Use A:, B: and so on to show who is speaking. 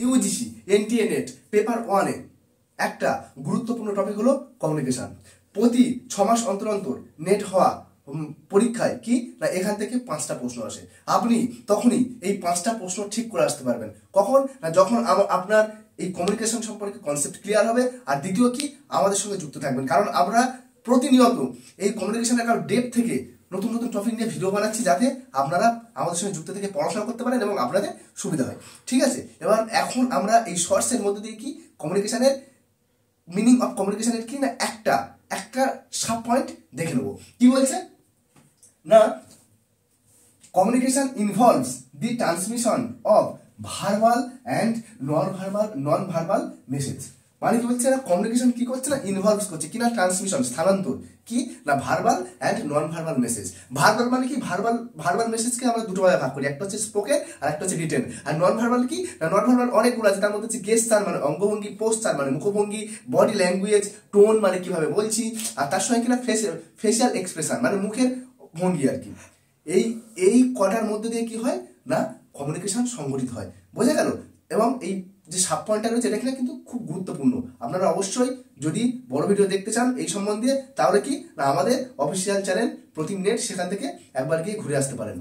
A: UGC NTA net paper 1-এ একটা গুরুত্বপূর্ণ topic হলো কমিউনিকেশন। প্রতি 6 মাস অন্তর অন্তর নেট হওয়া পরীক্ষায় কি না এখান থেকে 5টা প্রশ্ন আসে। আপনি তখনই এই 5টা প্রশ্ন ঠিক করে আসতে পারবেন। কখন না যখন আপনার এই কমিউনিকেশন সম্পর্কে কনসেপ্ট ক্লিয়ার হবে, আর দ্বিতীয় কি আমাদের সঙ্গে যুক্ত থাকবেন, কারণ আমরা প্রতিনিয়ত এই কমিউনিকেশনের একটা ডেপথ থেকে নতুন নতুন টপিক নিয়ে ভিডিও বানাচ্ছি, যাতে আপনারা আমাদের সঙ্গে যুক্ত থেকে পড়াশোনা করতে পারেন এবং আপনাদের সুবিধা হয়। ঠিক আছে, এবার এখন আমরা এই শর্টসের মধ্যে দিয়ে কি কমিউনিকেশনের মিনিং অফ কমিউনিকেশনের কি না একটা সাব পয়েন্ট দেখে নেব। কি বলছে না, communication involves the transmission of verbal and non verbal message. মানে কি বলছে না, কমিউনিকেশন কি করছে না, ইনভলভস করছে কি না ট্রান্সমিশন স্থানান্তর কি না verbal and non verbal message. Verbal মানে কি, ভার্বাল মেসেজকে আমরা দুটো ভাগে ভাগ করি, একটা হচ্ছে স্পোকেন আর একটা হচ্ছে রিটেন। আর নন ভার্বাল কি না, নন ভার্বাল অনেকগুলো আছে, তার মধ্যে হচ্ছে গেস্টার মানে অঙ্গভঙ্গি, পোস্টার মানে মুখভঙ্গি, বডি ল্যাঙ্গুয়েজ, টোন মানে কিভাবে বলছি, আর তার সঙ্গে কিনা ফেসিয়াল এক্সপ্রেশন মানে মুখের ভঙ্গি আর কি। এই কটার মধ্যে দিয়ে কি হয় না কমিউনিকেশন সংগঠিত হয়। বোঝা গেল? এবং এই যে সাব পয়েন্টটা রয়েছে এটা কিনা কিন্তু খুব গুরুত্বপূর্ণ। আপনারা অবশ্যই যদি বড় ভিডিও দেখতে চান এই সম্বন্ধে, তাহলে কি না আমাদের অফিসিয়াল চ্যানেল প্রতিম নেট, সেখান থেকে একবার গিয়ে ঘুরে আসতে পারেন।